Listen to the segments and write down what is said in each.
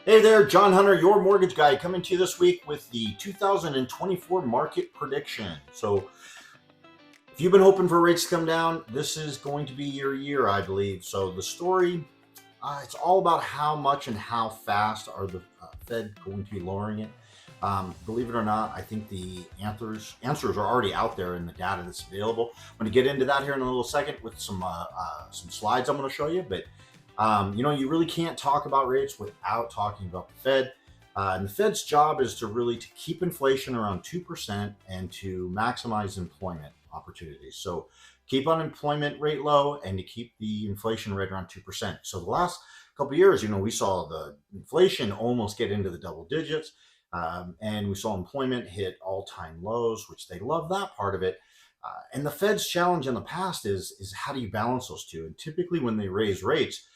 Hey there, John.Hunter, your mortgage guy, coming to you this week with the 2024 market prediction. So, if you've been hoping for rates to come down, this is going to be your year, I believe. So, the story, it's all about how much and how fast are the Fed going to be lowering it. Believe it or not, I think the answers are already out there in the data that's available. I'm going to get into that here in a little second with some slides I'm going to show you. But you really can't talk about rates without talking about the Fed. And the Fed's job is to keep inflation around 2% and to maximize employment opportunities. So keep unemployment rate low and to keep the inflation rate around 2%. So the last couple of years, we saw the inflation almost get into the double digits. And we saw employment hit all-time lows, which they love that part of it. And the Fed's challenge in the past is how do you balance those two? And typically when they raise rates,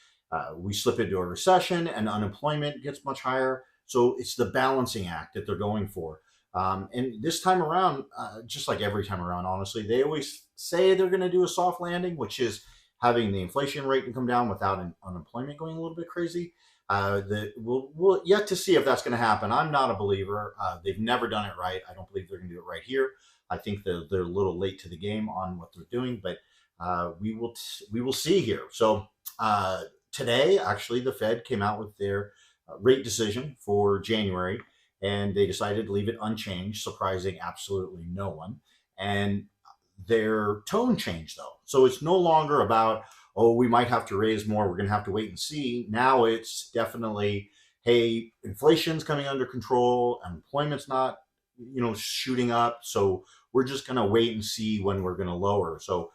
we slip into a recession and unemployment gets much higher. So it's the balancing act that they're going for. And this time around, just like every time around, honestly, they always say they're going to do a soft landing, which is having the inflation rate to come down without unemployment going a little bit crazy. We'll yet to see if that's going to happen. I'm not a believer. They've never done it right. I don't believe they're going to do it right here. I think they're a little late to the game on what they're doing, but we will see here. So today, actually, the Fed came out with their rate decision for January, and they decided to leave it unchanged, surprising absolutely no one. And their tone changed, though. So it's no longer about, oh, we might have to raise more, we're going to have to wait and see. Now it's definitely, hey, inflation's coming under control, employment's not, shooting up. So we're just going to wait and see when we're going to lower. So,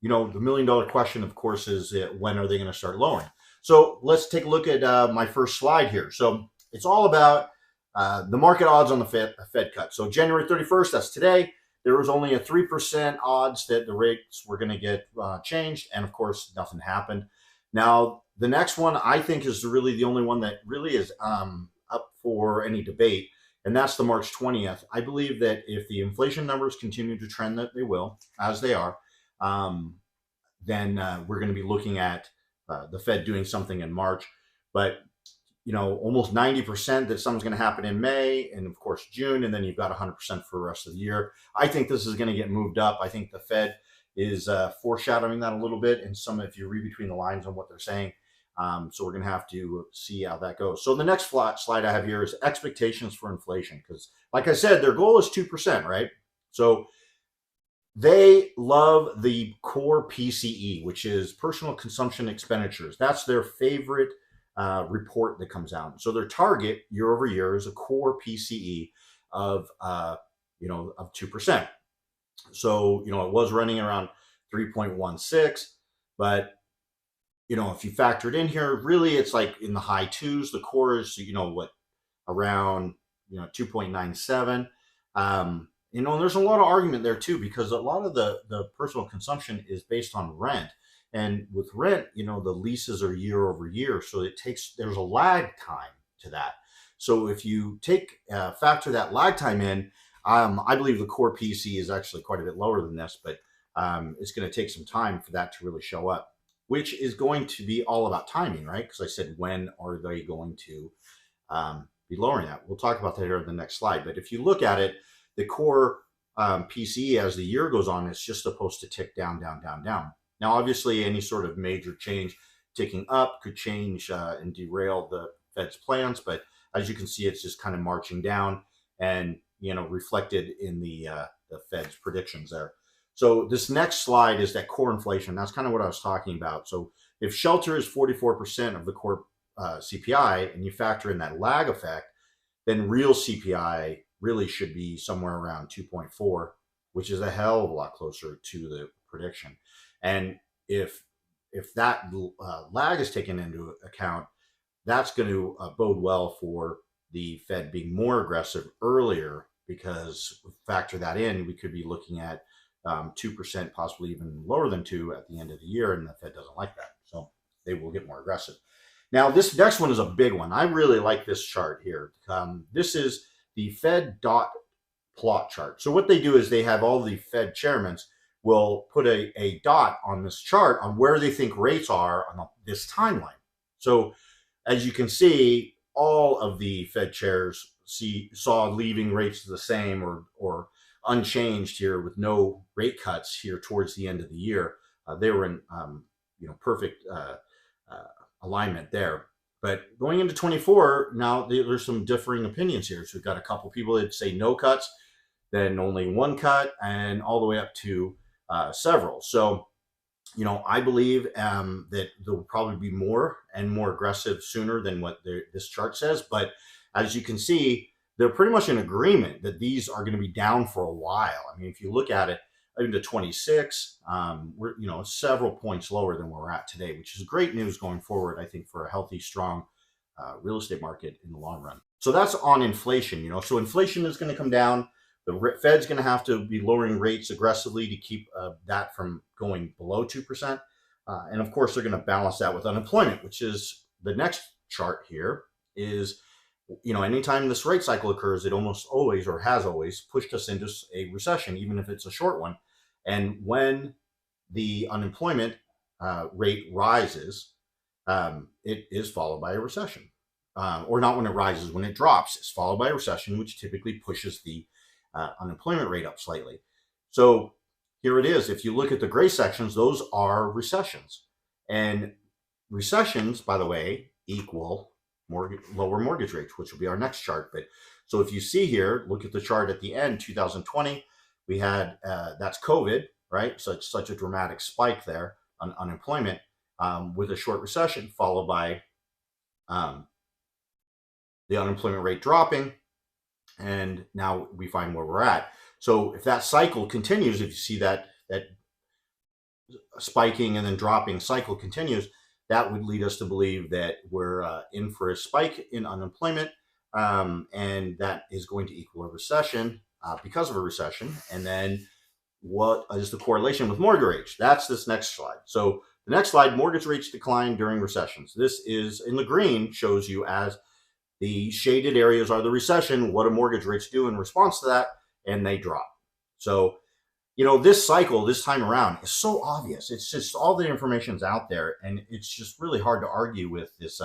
the $1 million question, of course, is when are they going to start lowering? So let's take a look at my first slide here. So it's all about the market odds on the Fed cut. So January 31st, that's today. There was only a 3% odds that the rates were going to get changed. And of course, nothing happened. Now, the next one I think is really the only one that really is up for any debate. And that's the March 20th. I believe that if the inflation numbers continue to trend that they will, as they are, then we're going to be looking at the Fed doing something in March. But almost 90% that something's going to happen in May and, of course, June, and then you've got 100% for the rest of the year. I think this is going to get moved up. I think the Fed is foreshadowing that a little bit, and if you read between the lines on what they're saying. So we're going to have to see how that goes. So the next slide I have here is expectations for inflation, because, like I said, their goal is 2%, right? So they love the core PCE, which is personal consumption expenditures. That's their favorite report that comes out. So their target year over year is a core PCE of 2%. So it was running around 3.16, but if you factor it in here, really it's like in the high twos. The core is around 2.97. And there's a lot of argument there too, because a lot of the personal consumption is based on rent. And with rent, the leases are year over year. So there's a lag time to that. So if you factor that lag time in, I believe the core PC is actually quite a bit lower than this, but it's going to take some time for that to really show up, which is going to be all about timing, right? Because I said, when are they going to be lowering that? We'll talk about that here in the next slide. But if you look at it, the core PCE, as the year goes on, it's just supposed to tick down, down, down, down. Now, obviously, any sort of major change ticking up could change and derail the Fed's plans. But as you can see, it's just kind of marching down and, reflected in the Fed's predictions there. So this next slide is that core inflation. That's kind of what I was talking about. So if shelter is 44% of the core CPI and you factor in that lag effect, then real CPI really should be somewhere around 2.4, which is a hell of a lot closer to the prediction. And if that lag is taken into account, that's going to bode well for the Fed being more aggressive earlier, because factor that in, we could be looking at 2%, possibly even lower than 2 at the end of the year, and the Fed doesn't like that. So they will get more aggressive. Now, this next one is a big one. I really like this chart here. This is the Fed dot plot chart. So what they do is they have all the Fed chairmen will put a dot on this chart on where they think rates are on this timeline. So as you can see, all of the Fed chairs saw leaving rates the same or unchanged here with no rate cuts here towards the end of the year. They were in perfect alignment there. But going into 24, now there's some differing opinions here. So we've got a couple people that say no cuts, then only one cut, and all the way up to several. So, I believe that there will probably be more and more aggressive sooner than what this chart says. But as you can see, they're pretty much in agreement that these are going to be down for a while. I mean, if you look at it into 26, we're several points lower than where we're at today, which is great news going forward, I think, for a healthy, strong real estate market in the long run. So that's on inflation. So inflation is going to come down. The Fed's going to have to be lowering rates aggressively to keep that from going below 2%. And of course, they're going to balance that with unemployment, which is the next chart here is, anytime this rate cycle occurs, it almost always or has always pushed us into a recession, even if it's a short one. And when the unemployment rate rises, it is followed by a recession. Or not when it rises, when it drops, it's followed by a recession, which typically pushes the unemployment rate up slightly. So here it is. If you look at the gray sections, those are recessions. And recessions, by the way, equal lower mortgage rates, which will be our next chart. But so if you see here, look at the chart at the end, 2020, we had, that's COVID, right? So it's such a dramatic spike there on unemployment with a short recession followed by the unemployment rate dropping. And now we find where we're at. So if that cycle continues, if you see that spiking and then dropping cycle continues, that would lead us to believe that we're in for a spike in unemployment, and that is going to equal a recession because of a recession. And then what is the correlation with mortgage rates? That's this next slide. So the next slide, mortgage rates decline during recessions. This is in the green, shows you as the shaded areas are the recession, what do mortgage rates do in response to that? And they drop. So, this cycle, this time around, is so obvious. It's just all the information's out there, and it's just really hard to argue with this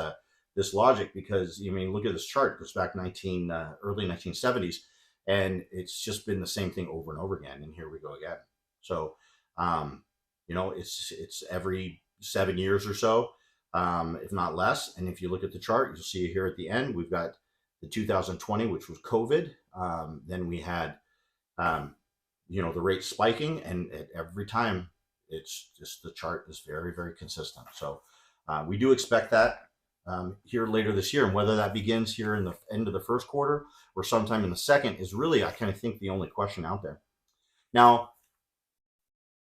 this logic because, look at this chart. It goes back early 1970s, and it's just been the same thing over and over again. And here we go again. So, it's every 7 years or so. If not less. And if you look at the chart, you'll see here at the end, we've got the 2020, which was COVID. Then we had, the rate spiking, and at every time it's just the chart is very, very consistent. So we do expect that here later this year. And whether that begins here in the end of the first quarter or sometime in the second is really, I kind of think, the only question out there. Now,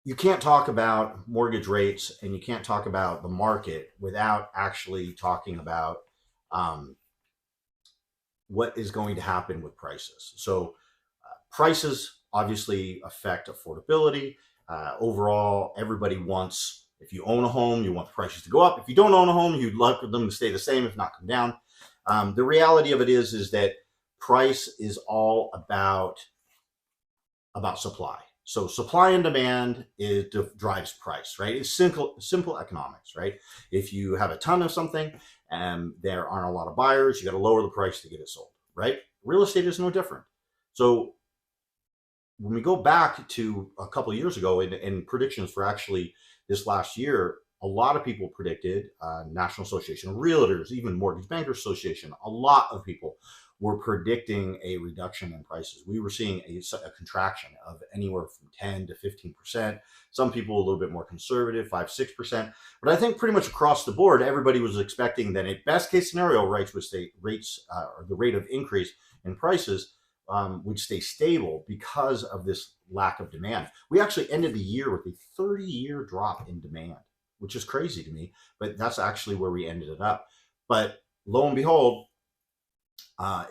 you can't talk about mortgage rates and you can't talk about the market without actually talking about what is going to happen with prices. So prices obviously affect affordability. Overall, everybody wants, if you own a home, you want the prices to go up. If you don't own a home, you'd love for them to stay the same, if not come down. The reality of it is that price is all about supply. So supply and demand drives price, right? It's simple economics, right? If you have a ton of something and there aren't a lot of buyers, you got to lower the price to get it sold, right? Real estate is no different. So when we go back to a couple of years ago and predictions for actually this last year, a lot of people predicted, National Association of Realtors, even Mortgage Bankers Association, a lot of people were predicting a reduction in prices. We were seeing a contraction of anywhere from 10 to 15%. Some people a little bit more conservative, 5-6%. But I think pretty much across the board, everybody was expecting that a best case scenario or the rate of increase in prices would stay stable because of this lack of demand. We actually ended the year with a 30-year drop in demand, which is crazy to me, but that's actually where we ended it up. But lo and behold,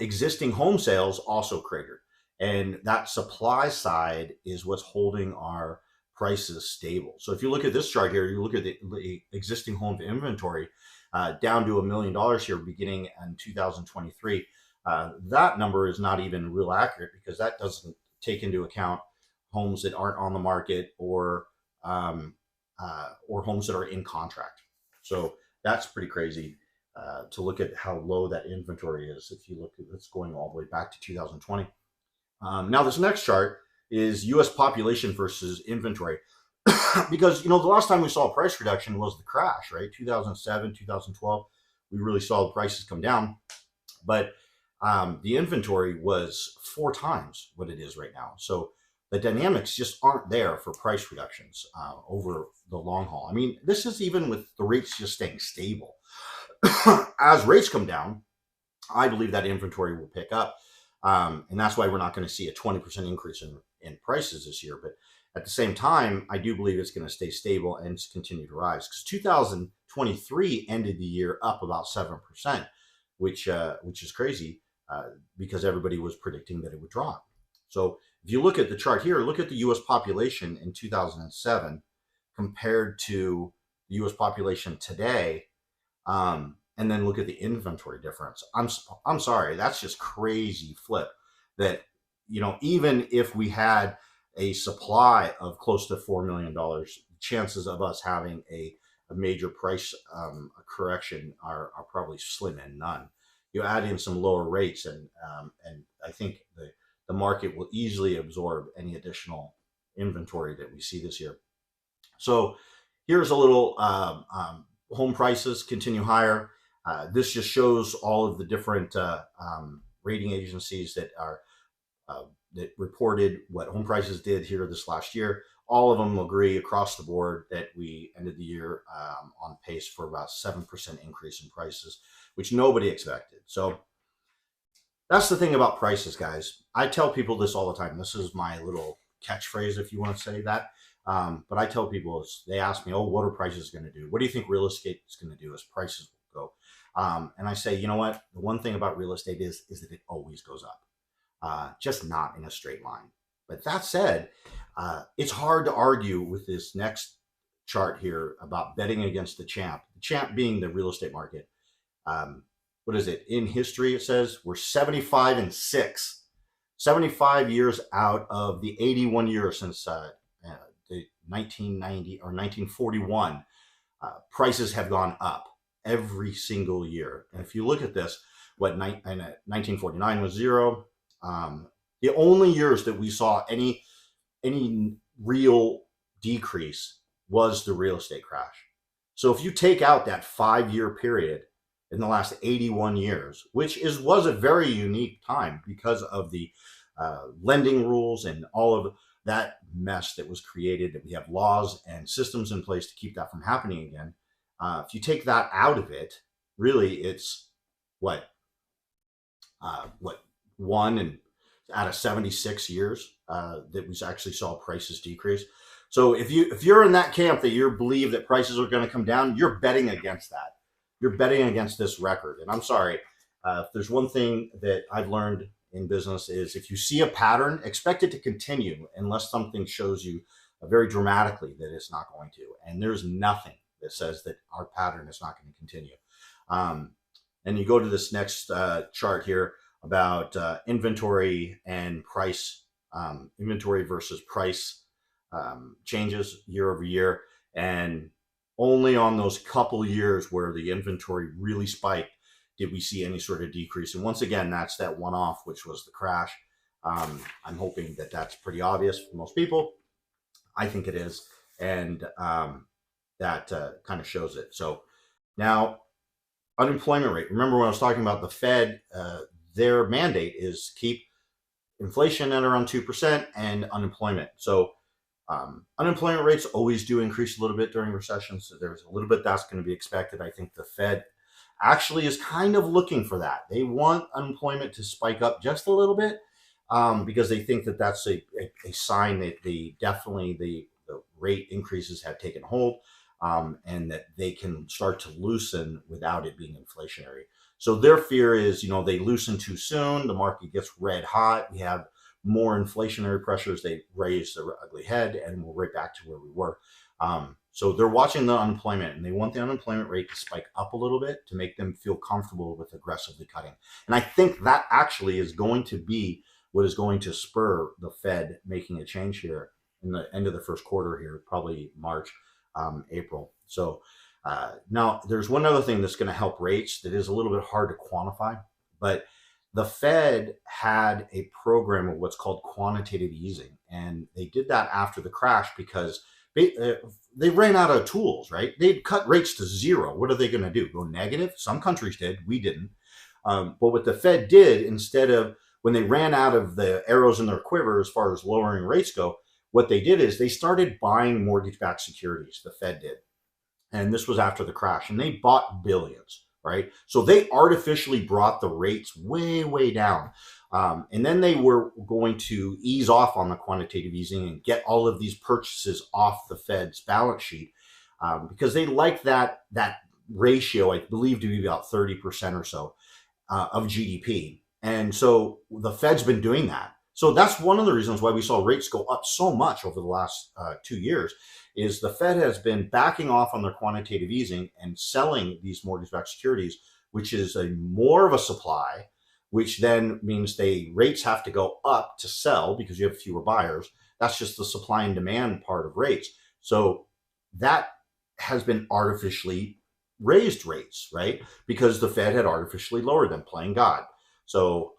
existing home sales also cratered. And that supply side is what's holding our prices stable. So if you look at this chart here, you look at the existing home inventory down to $1 million here beginning in 2023. That number is not even real accurate because that doesn't take into account homes that aren't on the market or homes that are in contract. So that's pretty crazy. to look at how low that inventory is. If you look at it's going all the way back to 2020. Now, this next chart is U.S. population versus inventory. Because, the last time we saw a price reduction was the crash, right? 2007, 2012, we really saw the prices come down. But the inventory was 4 times what it is right now. So the dynamics just aren't there for price reductions over the long haul. I mean, this is even with the rates just staying stable. As rates come down, I believe that inventory will pick up. And that's why we're not going to see a 20% increase in prices this year. But at the same time, I do believe it's going to stay stable and continue to rise. Because 2023 ended the year up about 7%, which is crazy because everybody was predicting that it would drop. So if you look at the chart here, look at the U.S. population in 2007 compared to the U.S. population today. And then look at the inventory difference. I'm sorry, that's just crazy flip. That even if we had a supply of close to $4 million, chances of us having a major price correction are probably slim and none. You add in some lower rates, and I think the market will easily absorb any additional inventory that we see this year. So here's a little home prices continue higher. This just shows all of the different rating agencies that are that reported what home prices did here this last year. All of them agree across the board that we ended the year on pace for about 7% increase in prices, which nobody expected. So that's the thing about prices, guys. I tell people this all the time. This is my little catchphrase, if you want to say that. But I tell people, they ask me, oh, what are prices going to do? What do you think real estate is going to do as prices will go? And I say, you know what? The one thing about real estate is that it always goes up, just not in a straight line. But that said, it's hard to argue with this next chart here about betting against the champ being the real estate market. What is it? In history, it says we're 75-6, 75 years out of the 81 years since the 1990 or 1941. Prices have gone up every single year. And if you look at this, 1949 was 0. The only years that we saw any real decrease was the real estate crash. So if you take out that 5-year period in the last 81 years, which was a very unique time because of the lending rules and all of that mess that was created, that we have laws and systems in place to keep that from happening again. If you take that out of it, really it's what 1 and out of 76 years that we actually saw prices decrease. So if you're in that camp that you believe that prices are going to come down, you're betting against that. You're betting against this record. And I'm sorry, if there's one thing that I've learned in business is if you see a pattern, expect it to continue unless something shows you very dramatically that it's not going to. And there's nothing that says that our pattern is not going to continue. And you go to this next chart here about inventory and price, inventory versus price changes year over year. And only on those couple years where the inventory really spiked did we see any sort of decrease. And once again, that's that one-off, which was the crash. I'm hoping that that's pretty obvious for most people. I think it is. And that kind of shows it. So now, unemployment rate. Remember when I was talking about the Fed, their mandate is keep inflation at around 2% and unemployment. So unemployment rates always do increase a little bit during recessions. So there's a little bit that's going to be expected. I think the Fed actually is kind of looking for that. They want unemployment to spike up just a little bit because they think that that's a sign that the rate increases have taken hold and that they can start to loosen without it being inflationary. So their fear is, they loosen too soon, the market gets red hot, we have more inflationary pressures, they raise their ugly head, and we're right back to where we were. So they're watching the unemployment, and they want the unemployment rate to spike up a little bit to make them feel comfortable with aggressively cutting. And I think that actually is going to be what is going to spur the Fed making a change here in the end of the first quarter here, probably March, April. So Now, there's one other thing that's going to help rates that is a little bit hard to quantify, but the Fed had a program of what's called quantitative easing, and they did that after the crash because they ran out of tools, right? They'd cut rates to zero. What are they going to do? Go negative? Some countries did. We didn't. But what the Fed did, instead of when they ran out of the arrows in their quiver as far as lowering rates go, what they did is they started buying mortgage-backed securities. The Fed did, and this was after the crash, and they bought billions, right? So they artificially brought the rates way, way down. And then they were going to ease off on the quantitative easing and get all of these purchases off the Fed's balance sheet, because they like that ratio, I believe, to be about 30% or so of GDP. And so the Fed's been doing that. So that's one of the reasons why we saw rates go up so much over the last 2 years, is the Fed has been backing off on their quantitative easing and selling these mortgage-backed securities, which is a more of a supply, which then means rates have to go up to sell because you have fewer buyers. That's just the supply and demand part of rates. So that has been artificially raised rates, right? Because the Fed had artificially lowered them, playing God. So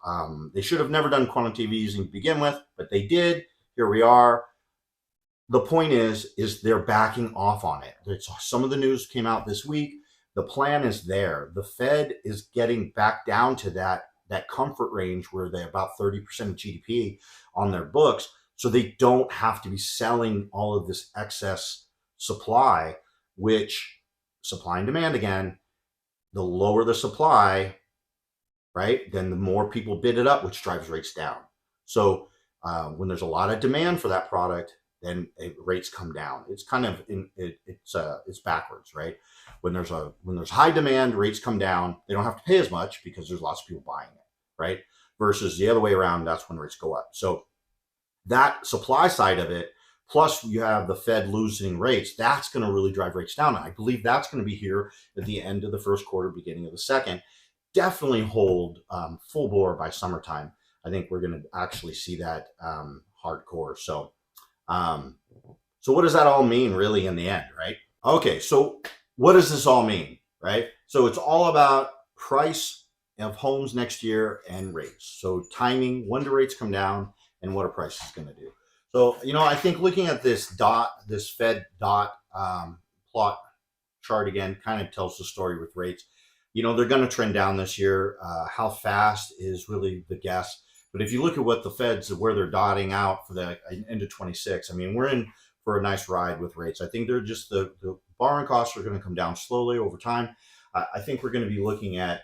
they should have never done quantitative easing to begin with, but they did. Here we are. The point is they're backing off on it. Some of the news came out this week. The plan is there. The Fed is getting back down to that comfort range where they're about 30% of GDP on their books, so they don't have to be selling all of this excess supply, which supply and demand again, the lower the supply, right, then the more people bid it up, which drives rates down. So when there's a lot of demand for that product, then rates come down. It's kind of it's backwards, right? When there's high demand, rates come down. They don't have to pay as much because there's lots of people buying it, right? Versus the other way around, that's when rates go up. So that supply side of it, plus you have the Fed loosening rates, that's going to really drive rates down. And I believe that's going to be here at the end of the first quarter, beginning of the second. Definitely hold full bore by summertime. I think we're going to actually see that hardcore. So what does that all mean really in the end, right? Okay, so what does this all mean, right? So it's all about price of homes next year and rates. So timing, when do rates come down, and what are prices going to do? So, I think looking at this Fed dot plot chart again, kind of tells the story with rates. They're going to trend down this year. How fast is really the guess. But if you look at what the Feds, where they're dotting out for the end of 26, I mean, we're in for a nice ride with rates. I think they're just the borrowing costs are going to come down slowly over time. I think we're going to be looking at,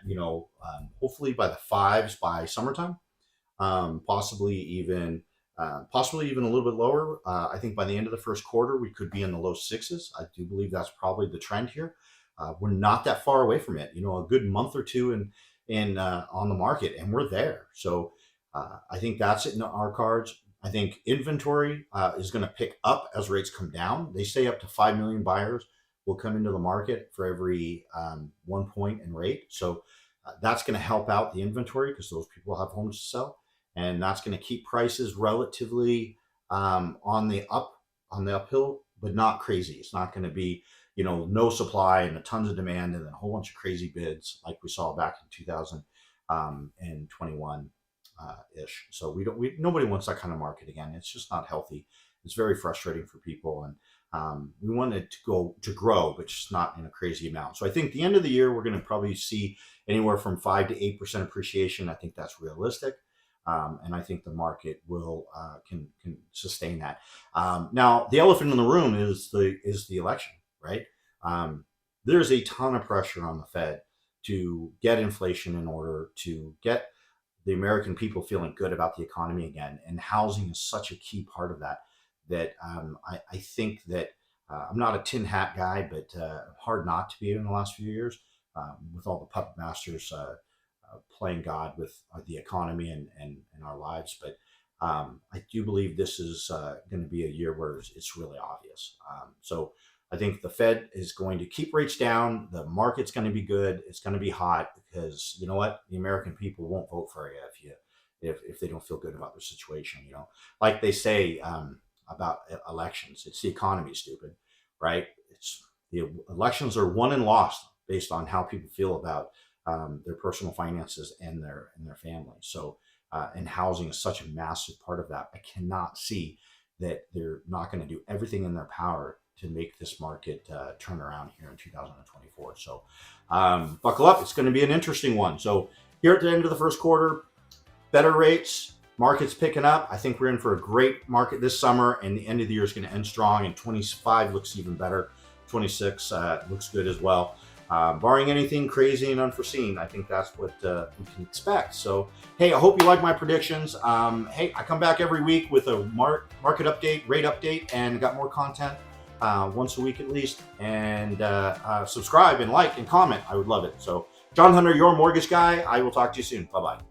hopefully by the fives by summertime, possibly even a little bit lower. I think by the end of the first quarter, we could be in the low sixes. I do believe that's probably the trend here. We're not that far away from it. A good month or two in on the market, and we're there. So I think that's in our cards. I think inventory is going to pick up as rates come down. They say up to 5 million buyers will come into the market for every 1 point in rate. So that's going to help out the inventory because those people have homes to sell, and that's going to keep prices relatively on the uphill, but not crazy. It's not going to be no supply and tons of demand and then a whole bunch of crazy bids like we saw back in 2021 ish. So nobody wants that kind of market again. It's just not healthy. It's very frustrating for people, and we want it to grow, but just not in a crazy amount. So I think the end of the year we're going to probably see anywhere from 5 to 8% appreciation. I think that's realistic. And I think the market will can sustain that. Now, the elephant in the room is the election, right? There's a ton of pressure on the Fed to get inflation in order, to get the American people feeling good about the economy again. And housing is such a key part of that. I think that I'm not a tin hat guy, but hard not to be in the last few years with all the puppet masters playing God with the economy and our lives. But I do believe this is going to be a year where it's really obvious. So I think the Fed is going to keep rates down. The market's going to be good. It's going to be hot because you know what? The American people won't vote for you if they don't feel good about their situation. Like they say about elections, it's the economy, stupid, right? The elections are won and lost based on how people feel about their personal finances and their families. So, and housing is such a massive part of that. I cannot see that they're not going to do everything in their power to make this market turn around here in 2024. So, buckle up. It's going to be an interesting one. So, here at the end of the first quarter, better rates, market's picking up. I think we're in for a great market this summer, and the end of the year is going to end strong, and 25 looks even better. 26 looks good as well. Barring anything crazy and unforeseen, I think that's what we can expect. So, hey, I hope you like my predictions. Hey, I come back every week with a market update, rate update, and got more content once a week at least. And subscribe and like and comment. I would love it. So, John Hunter, your mortgage guy. I will talk to you soon. Bye-bye.